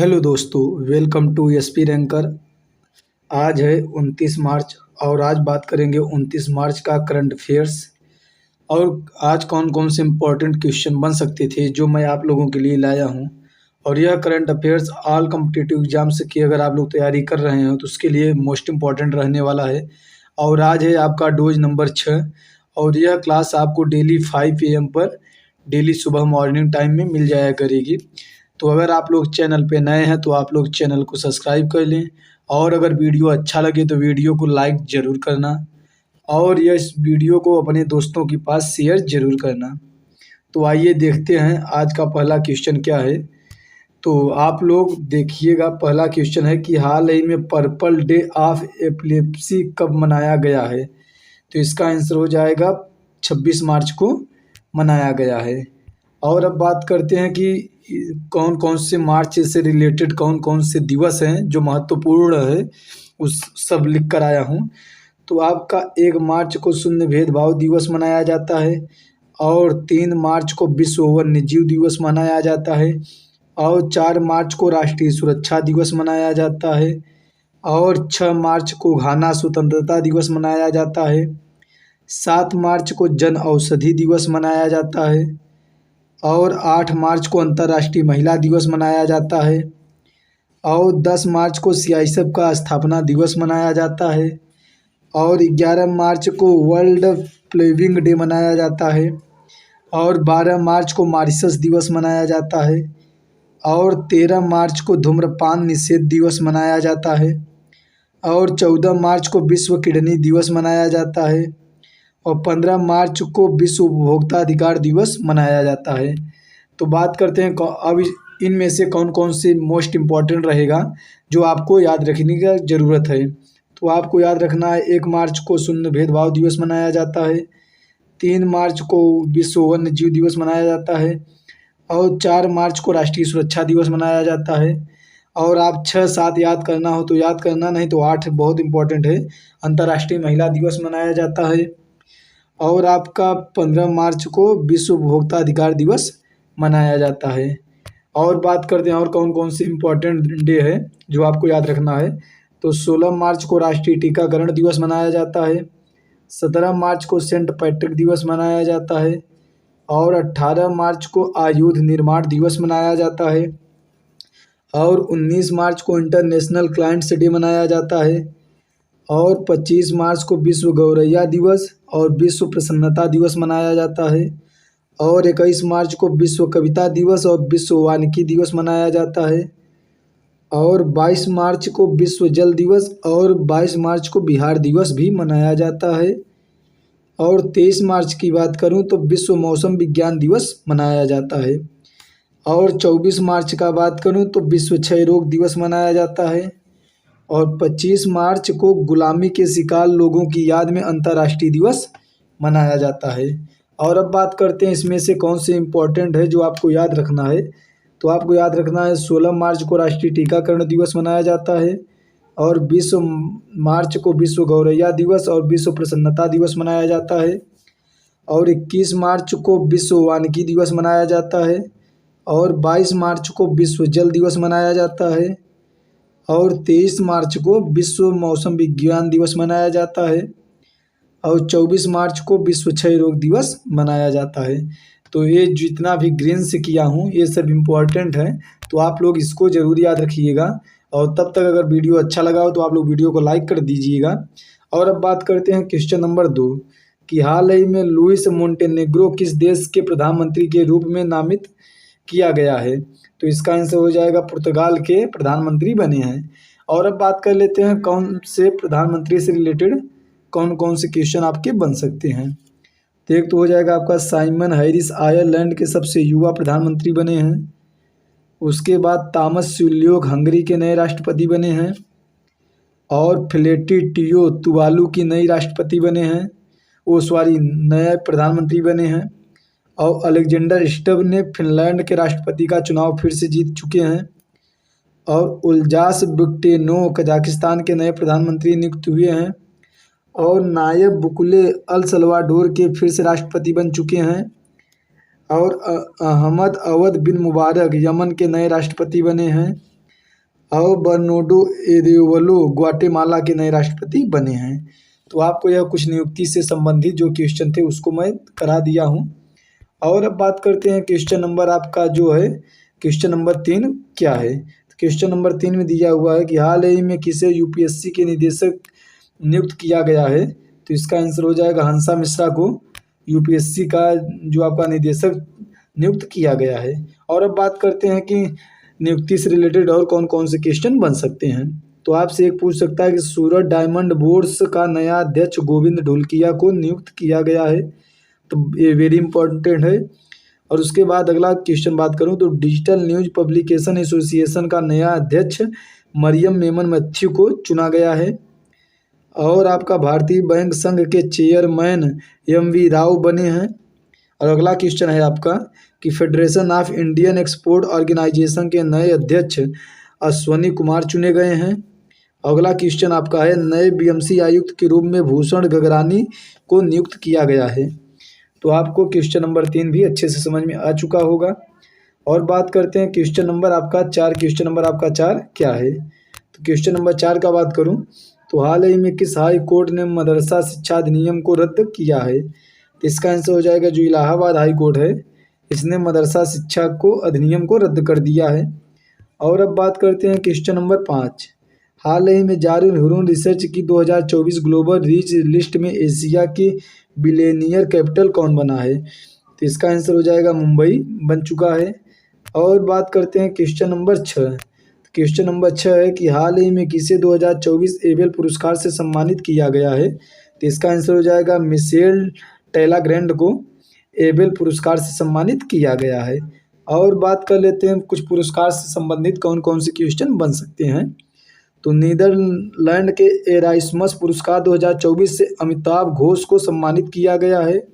Hello दोस्तों, welcome to SP ranker. आज है 29 मार्च और आज बात करेंगे 29 मार्च का करंट अफेयर्स। और आज कौन कौन से इम्पोर्टेंट क्वेश्चन बन सकते थे जो मैं आप लोगों के लिए लाया हूं। और यह current affairs all competitive exams की अगर आप लोग तैयारी कर रहे हो तो उसके लिए मोस्ट इम्पॉर्टेंट रहने वाला है। और आज है आपका डोज नंबर 6 और यह क्लास आपको डेली 5 AM पर डेली सुबह मॉर्निंग टाइम में मिल जाया करेगी। तो अगर आप लोग चैनल पे नए हैं तो आप लोग चैनल को सब्सक्राइब कर लें और अगर वीडियो अच्छा लगे तो वीडियो को लाइक ज़रूर करना और यह इस वीडियो को अपने दोस्तों के पास शेयर ज़रूर करना। तो आइए देखते हैं आज का पहला क्वेश्चन क्या है। तो आप लोग देखिएगा, पहला क्वेश्चन है कि हाल ही में पर्पल डे ऑफ एपिलेप्सी कब मनाया गया है। तो इसका आंसर हो जाएगा 26 मार्च को मनाया गया है। और अब बात करते हैं कि कौन कौन से मार्च से रिलेटेड कौन कौन से दिवस हैं जो महत्वपूर्ण है, उस सब लिख कर आया हूँ। तो आपका 1 मार्च को शून्य भेदभाव दिवस मनाया जाता है और 3 मार्च को विश्व वन्यजीव दिवस मनाया जाता है और 4 मार्च को राष्ट्रीय सुरक्षा दिवस मनाया जाता है और 6 मार्च को घाना स्वतंत्रता दिवस मनाया जाता है। 7 मार्च को जन औषधि दिवस मनाया जाता है और 8 मार्च को अंतर्राष्ट्रीय महिला दिवस मनाया जाता है और 10 मार्च को सीआईएसएफ का स्थापना दिवस मनाया जाता है और 11 मार्च को वर्ल्ड प्लेविंग डे मनाया जाता है और 12 मार्च को मॉरिशस दिवस मनाया जाता है और 13 मार्च को धूम्रपान निषेध दिवस मनाया जाता है और 14 मार्च को विश्व किडनी दिवस मनाया जाता है और 15 मार्च को विश्व उपभोक्ता अधिकार दिवस मनाया जाता है। तो बात करते हैं अब इनमें से कौन कौन से मोस्ट इम्पॉर्टेंट रहेगा जो आपको याद रखने की ज़रूरत है। तो आपको याद रखना है 1 मार्च को शून्य भेदभाव दिवस मनाया जाता है, 3 मार्च को विश्व वन्य जीव दिवस मनाया जाता है और 4 मार्च को राष्ट्रीय सुरक्षा दिवस मनाया जाता है। और आप 6-7 याद करना हो तो याद करना, नहीं तो 8 बहुत इम्पोर्टेंट है, अंतर्राष्ट्रीय महिला दिवस मनाया जाता है और आपका 15 मार्च को विश्व उपभोक्ता अधिकार दिवस मनाया जाता है। और बात करते हैं और कौन कौन से इम्पोर्टेंट डे है जो आपको याद रखना है। तो 16 मार्च को राष्ट्रीय टीकाकरण दिवस मनाया जाता है, 17 मार्च को सेंट पैट्रिक दिवस मनाया जाता है और 18 मार्च को आयुध निर्माण दिवस मनाया जाता है और 19 मार्च को इंटरनेशनल क्लाइंट्स डे मनाया जाता है और 25 मार्च को विश्व गौरैया दिवस और विश्व प्रसन्नता दिवस मनाया जाता है और 21 मार्च को विश्व कविता दिवस और विश्व वानिकी दिवस मनाया जाता है और 22 मार्च को विश्व जल दिवस और 22 मार्च को बिहार दिवस भी मनाया जाता है और 23 मार्च की बात करूं तो विश्व मौसम विज्ञान दिवस मनाया जाता है और 24 मार्च का बात करूं तो विश्व क्षय रोग दिवस मनाया जाता है और 25 मार्च को गुलामी के शिकार लोगों की याद में अंतर्राष्ट्रीय दिवस मनाया जाता है। और अब बात करते हैं इसमें से कौन से इम्पोर्टेंट है जो आपको याद रखना है। तो आपको याद रखना है 16 मार्च को राष्ट्रीय टीकाकरण दिवस मनाया जाता है और 20 मार्च को विश्व गौरैया दिवस और विश्व प्रसन्नता दिवस मनाया जाता है और 21 मार्च को विश्व वानिकी दिवस मनाया जाता है और 22 मार्च को विश्व जल दिवस मनाया जाता है और 23 मार्च को विश्व मौसम विज्ञान दिवस मनाया जाता है और 24 मार्च को विश्व क्षय रोग दिवस मनाया जाता है। तो ये जितना भी ग्रीन से किया हूँ ये सब इम्पोर्टेंट है, तो आप लोग इसको ज़रूर याद रखिएगा। और तब तक अगर वीडियो अच्छा लगा हो तो आप लोग वीडियो को लाइक कर दीजिएगा। और अब बात करते हैं क्वेश्चन नंबर 2 कि हाल ही में लुइस मोंटेनेग्रो किस देश के प्रधानमंत्री के रूप में नामित किया गया है। तो इसका आंसर हो जाएगा पुर्तगाल के प्रधानमंत्री बने हैं। और अब बात कर लेते हैं कौन से प्रधानमंत्री से रिलेटेड कौन कौन से क्वेश्चन आपके बन सकते हैं। तो एक तो हो जाएगा आपका साइमन हैरिस आयरलैंड के सबसे युवा प्रधानमंत्री बने हैं। उसके बाद तामस सुल्योक हंगरी के नए राष्ट्रपति बने हैं और फिलेटी टियो तुवालू की नई राष्ट्रपति बने हैं, नए प्रधानमंत्री बने हैं। और अलेक्जेंडर स्टब ने फिनलैंड के राष्ट्रपति का चुनाव फिर से जीत चुके हैं और उल्जास बुकटेनो कजाकिस्तान के नए प्रधानमंत्री नियुक्त हुए हैं और नायब बुकुले अल सल्वाडोर के फिर से राष्ट्रपति बन चुके हैं और अहमद अवद बिन मुबारक यमन के नए राष्ट्रपति बने हैं और बर्नार्डो एरेवलो ग्वाटेमाला के नए राष्ट्रपति बने हैं। तो आपको यह कुछ नियुक्ति से संबंधित जो क्वेश्चन थे उसको मैं करा दिया हूँ। और अब बात करते हैं क्वेश्चन नंबर आपका जो है क्वेश्चन नंबर 3 क्या है। तो क्वेश्चन नंबर 3 में दिया हुआ है कि हाल ही में किसे यूपीएससी के निदेशक नियुक्त किया गया है। तो इसका आंसर हो जाएगा हंसा मिश्रा को यूपीएससी का जो आपका निदेशक नियुक्त किया गया है। और अब बात करते हैं कि नियुक्ति से रिलेटेड और कौन कौन से क्वेश्चन बन सकते हैं। तो आपसे एक पूछ सकता है कि सूरत डायमंड बोर्ड्स का नया अध्यक्ष गोविंद ढोलकिया को नियुक्त किया गया है। तो ये वेरी इंपॉर्टेंट है। और उसके बाद अगला क्वेश्चन बात करूं तो डिजिटल न्यूज पब्लिकेशन एसोसिएशन का नया अध्यक्ष मरियम मेमन मैथ्यू को चुना गया है। और आपका भारतीय बैंक संघ के चेयरमैन एम.वी. राव बने हैं। और अगला क्वेश्चन है आपका कि federation of Indian export organisation के नए अध्यक्ष अश्वनी कुमार चुने गए हैं। अगला क्वेश्चन आपका है नए बीएमसी आयुक्त के रूप में भूषण गगरानी को नियुक्त किया गया है। तो आपको क्वेश्चन नंबर 3 भी अच्छे से समझ में आ चुका होगा। और बात करते हैं क्वेश्चन नंबर आपका 4। क्वेश्चन नंबर आपका 4 क्या है। तो क्वेश्चन नंबर 4 का बात करूं तो हाल ही में किस हाई कोर्ट ने मदरसा शिक्षा अधिनियम को रद्द किया है। तो इसका आंसर हो जाएगा जो इलाहाबाद हाई कोर्ट है, इसने मदरसा शिक्षा को अधिनियम को रद्द कर दिया है। और अब बात करते हैं क्वेश्चन नंबर 5। हाल ही में जारी हुरून रिसर्च की 2024 ग्लोबल रीच लिस्ट में एशिया की बिलियनियर कैपिटल कौन बना है। तो इसका आंसर हो जाएगा मुंबई बन चुका है। और बात करते हैं क्वेश्चन नंबर 6। क्वेश्चन नंबर 6 है कि हाल ही में किसे 2024 एबेल पुरस्कार से सम्मानित किया गया है। तो इसका आंसर हो जाएगा मिशेल टेलाग्रैंड को एबेल पुरस्कार से सम्मानित किया गया है। और बात कर लेते हैं कुछ पुरस्कार से संबंधित कौन कौन से क्वेश्चन बन सकते हैं। तो नीदरलैंड के एरास्मस पुरस्कार 2024 से अमिताभ घोष को सम्मानित किया गया है।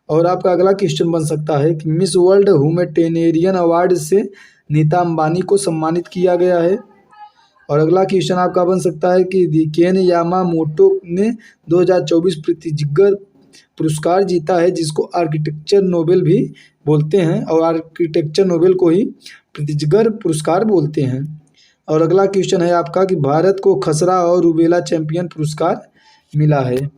और आपका अगला क्वेश्चन बन सकता है कि मिस वर्ल्ड ह्यूमैनिटेरियन अवार्ड से नीता अंबानी को सम्मानित किया गया है। और अगला क्वेश्चन आपका बन सकता है कि केन यामामोटो ने 2024 प्रित्ज़कर पुरस्कार जीता है, जिसको आर्किटेक्चर नोबेल भी बोलते हैं और आर्किटेक्चर नोबेल को ही प्रित्ज़कर पुरस्कार बोलते हैं। और अगला क्वेश्चन है आपका कि भारत को खसरा और रूबेला चैंपियन पुरस्कार मिला है।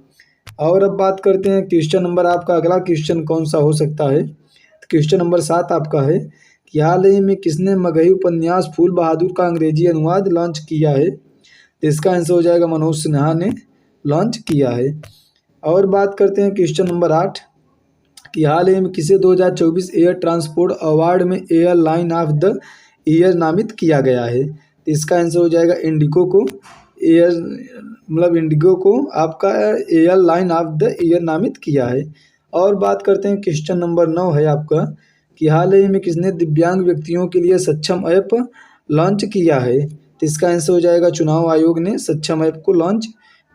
और अब बात करते हैं क्वेश्चन नंबर आपका अगला क्वेश्चन कौन सा हो सकता है। तो क्वेश्चन नंबर 7 आपका है कि हाल ही में किसने मगही उपन्यास फूल बहादुर का अंग्रेजी अनुवाद लॉन्च किया है। तो इसका आंसर हो जाएगा मनोज सिन्हा ने लॉन्च किया है। और बात करते हैं क्वेश्चन नंबर 8 कि हाल ही में किसे 2024 एयर ट्रांसपोर्ट अवार्ड में एयरलाइन ऑफ द ईयर नामित किया गया है। तो इसका आंसर हो जाएगा इंडिगो को इंडिगो को आपका एयरलाइन ऑफ द ईयर नामित किया है। और बात करते हैं क्वेश्चन नंबर 9 है आपका कि हाल ही में किसने दिव्यांग व्यक्तियों के लिए सक्षम ऐप लॉन्च किया है। तो इसका आंसर हो जाएगा चुनाव आयोग ने सक्षम ऐप को लॉन्च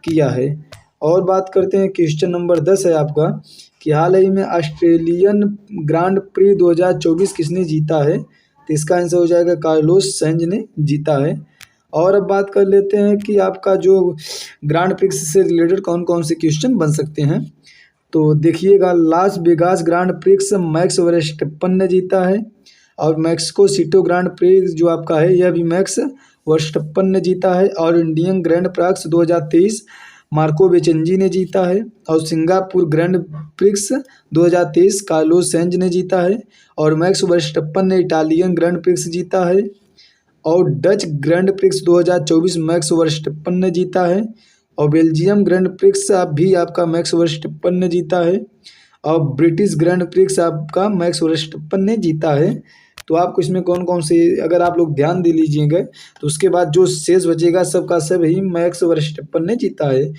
किया है। और बात करते हैं क्वेश्चन नंबर 10 है आपका कि हाल ही में ऑस्ट्रेलियन ग्रांड प्री 2024 किसने जीता है। तो इसका आंसर हो जाएगा कार्लोस सेंज ने जीता है। और अब बात कर लेते हैं कि आपका जो ग्रांड प्रिक्स से रिलेटेड कौन कौन से क्वेश्चन बन सकते हैं। तो देखिएगा Las Vegas grand prix max Verstappen ने जीता है। और मैक्सिको सिटी ग्रांड प्रिक्स जो आपका है यह भी मैक्स वर्स्टैपन ने जीता है। और इंडियन ग्रैंड प्रिक्स 2023 मार्को बेचेंजी ने जीता है। और Singapore grand prix 2023 Carlos Sainz ने जीता है। और मैक्स वर्स्टैपन ने इटालियन ग्रैंड प्रिक्स जीता है। और Dutch grand prix 2024 max Verstappen ने जीता है। और बेल्जियम ग्रैंड प्रिक्स भी आपका मैक्स वर्स्टैपन ने जीता है। और ब्रिटिश ग्रैंड प्रिक्स आपका मैक्स वर्स्टैपन ने जीता है। तो आपको इसमें कौन कौन से अगर आप लोग ध्यान दे लीजिएगा तो उसके बाद जो शेष बचेगा सबका सब ही मैक्स वर्स्टैपन ने जीता है।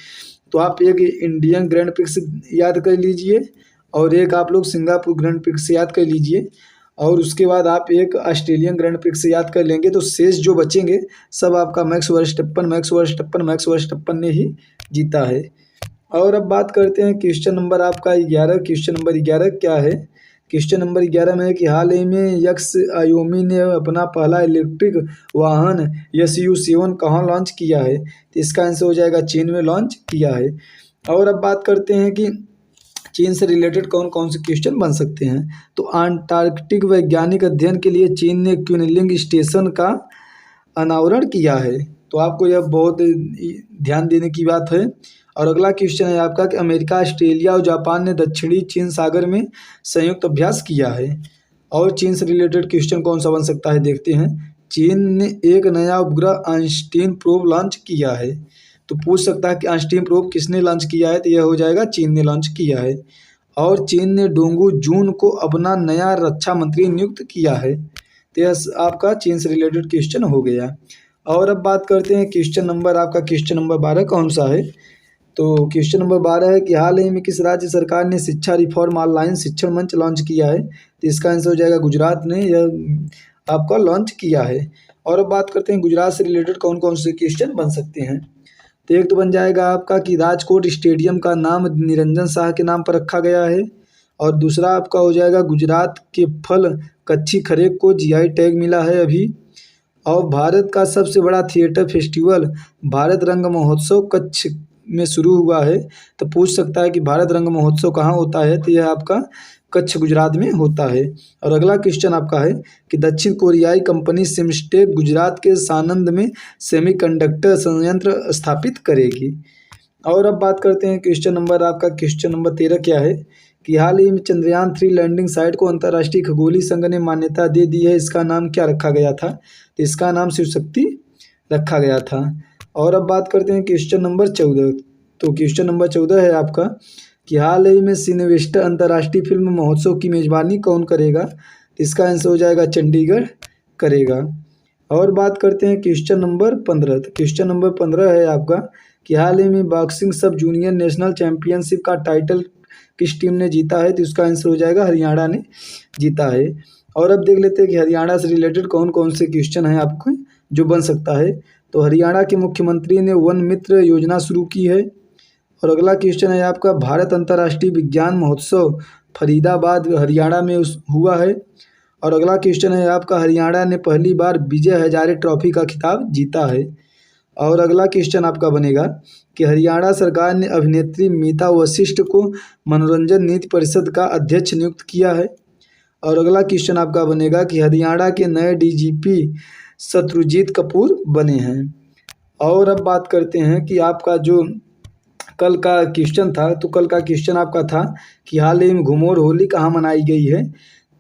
तो आप एक इंडियन ग्रैंड प्रिक्स याद कर लीजिए और एक आप लोग सिंगापुर ग्रैंड प्रिक्स याद कर लीजिए और उसके बाद आप एक ऑस्ट्रेलियन ग्रैंड प्रिक्स याद कर लेंगे तो शेष जो बचेंगे सब आपका मैक्स वर्स्टैपन ने ही जीता है। और अब बात करते हैं क्वेश्चन नंबर आपका 11। क्वेश्चन नंबर 11 क्या है। क्वेश्चन नंबर 11 में है कि हाल ही में यक्स आयोमी ने अपना पहला इलेक्ट्रिक वाहन SU7 कहाँ लॉन्च किया है। तो इसका आंसर हो जाएगा चीन में लॉन्च किया है। और अब बात करते हैं कि चीन से रिलेटेड कौन कौन से क्वेश्चन बन सकते हैं। तो अंटार्कटिक वैज्ञानिक अध्ययन के लिए चीन ने क्विनलिंग स्टेशन का अनावरण किया है। तो आपको यह बहुत ध्यान देने की बात है। और अगला क्वेश्चन है आपका कि अमेरिका, ऑस्ट्रेलिया और जापान ने दक्षिणी चीन सागर में संयुक्त अभ्यास किया है। और चीन से रिलेटेड क्वेश्चन कौन सा बन सकता है, देखते हैं। चीन ने एक नया उपग्रह आइंस्टीन प्रोब लॉन्च किया है। तो पूछ सकता है कि आइंस्टीन प्रोब किसने लॉन्च किया है, तो यह हो जाएगा चीन ने लॉन्च किया है। और चीन ने डोंगू जून को अपना नया रक्षा मंत्री नियुक्त किया है। तो यह आपका चीन से रिलेटेड क्वेश्चन हो गया। और अब बात करते हैं क्वेश्चन नंबर, आपका क्वेश्चन नंबर 12 कौन सा है। तो क्वेश्चन नंबर 12 है कि हाल ही में किस राज्य सरकार ने शिक्षा रिफॉर्म ऑनलाइन शिक्षण मंच लॉन्च किया है। तो इसका आंसर हो जाएगा गुजरात ने यह आपका लॉन्च किया है। और अब बात करते हैं गुजरात से रिलेटेड कौन कौन से क्वेश्चन बन सकते हैं। तो एक तो बन जाएगा आपका कि राजकोट स्टेडियम का नाम निरंजन शाह के नाम पर रखा गया है। और दूसरा आपका हो जाएगा गुजरात के फल कच्ची खरेक को जीआई टैग मिला है अभी। और भारत का सबसे बड़ा थिएटर फेस्टिवल भारत रंग महोत्सव कच्छ में शुरू हुआ है। तो पूछ सकता है कि भारत रंग महोत्सव कहाँ होता है, तो यह आपका कच्छ गुजरात में होता है। और अगला क्वेश्चन आपका है कि दक्षिण कोरियाई कंपनी सिमस्टेक गुजरात के सानंद में सेमीकंडक्टर संयंत्र स्थापित करेगी। और अब बात करते हैं क्वेश्चन नंबर, आपका क्वेश्चन नंबर 13 क्या है कि हाल ही में चंद्रयान 3 लैंडिंग साइट को अंतर्राष्ट्रीय खगोलीय संघ ने मान्यता दे दी है। इसका नाम क्या रखा गया था, तो इसका नाम शिव शक्ति रखा गया था। और अब बात करते हैं क्वेश्चन नंबर 14। तो क्वेश्चन नंबर 14 है आपका कि हाल ही में सिनेवेस्टर अंतर्राष्ट्रीय फिल्म महोत्सव की मेजबानी कौन करेगा। इसका आंसर हो जाएगा चंडीगढ़ करेगा। और बात करते हैं क्वेश्चन नंबर 15। तो क्वेश्चन नंबर 15 है आपका कि हाल ही में बॉक्सिंग सब जूनियर नेशनल चैंपियनशिप का टाइटल किस टीम ने जीता है। तो इसका आंसर हो जाएगा हरियाणा ने जीता है। और अब देख लेते हैं कि हरियाणा से रिलेटेड कौन कौन से क्वेश्चन हैं आपको जो बन सकता है। तो हरियाणा के मुख्यमंत्री ने वन मित्र योजना शुरू की है। और अगला क्वेश्चन है आपका भारत अंतर्राष्ट्रीय विज्ञान महोत्सव फरीदाबाद हरियाणा में हुआ है। और अगला क्वेश्चन है आपका हरियाणा ने पहली बार विजय हजारे ट्रॉफी का खिताब जीता है। और अगला क्वेश्चन आपका बनेगा कि हरियाणा सरकार ने अभिनेत्री मीता वशिष्ठ को मनोरंजन नीति परिषद का अध्यक्ष नियुक्त किया है। और अगला क्वेश्चन आपका बनेगा कि हरियाणा के नए डीजीपी शत्रुजीत कपूर बने हैं। और अब बात करते हैं कि आपका जो कल का क्वेश्चन था, तो कल का क्वेश्चन आपका था कि हाल ही में घुमोर होली कहाँ मनाई गई है।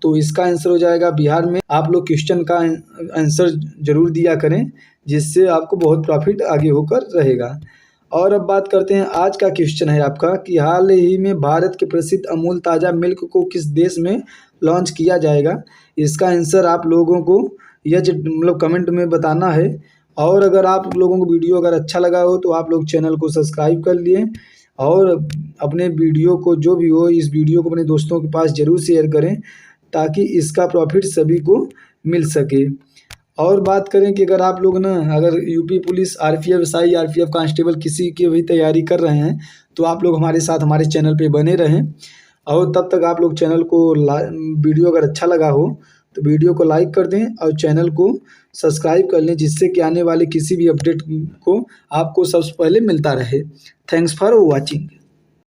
तो इसका आंसर हो जाएगा बिहार में। आप लोग क्वेश्चन का आंसर जरूर दिया करें, जिससे आपको बहुत प्रॉफिट आगे होकर रहेगा। और अब बात करते हैं आज का क्वेश्चन है आपका कि हाल ही में भारत के प्रसिद्ध अमूल ताज़ा मिल्क को किस देश में लॉन्च किया जाएगा। इसका आंसर आप लोगों को यह मतलब कमेंट में बताना है। और अगर आप लोगों को वीडियो अगर अच्छा लगा हो तो आप लोग चैनल को सब्सक्राइब कर लिए और अपने वीडियो को जो भी हो इस वीडियो को अपने दोस्तों के पास ज़रूर शेयर करें, ताकि इसका प्रॉफिट सभी को मिल सके। और बात करें कि अगर आप लोग ना अगर UP police, RPF, SI, RPF constable किसी की भी तैयारी कर रहे हैं तो आप लोग हमारे साथ हमारे चैनल पे बने रहें। और तब तक आप लोग चैनल को वीडियो अगर अच्छा लगा हो तो वीडियो को लाइक कर दें और चैनल को सब्सक्राइब कर लें, जिससे कि आने वाले किसी भी अपडेट को आपको सबसे पहले मिलता रहे। Thanks for watching.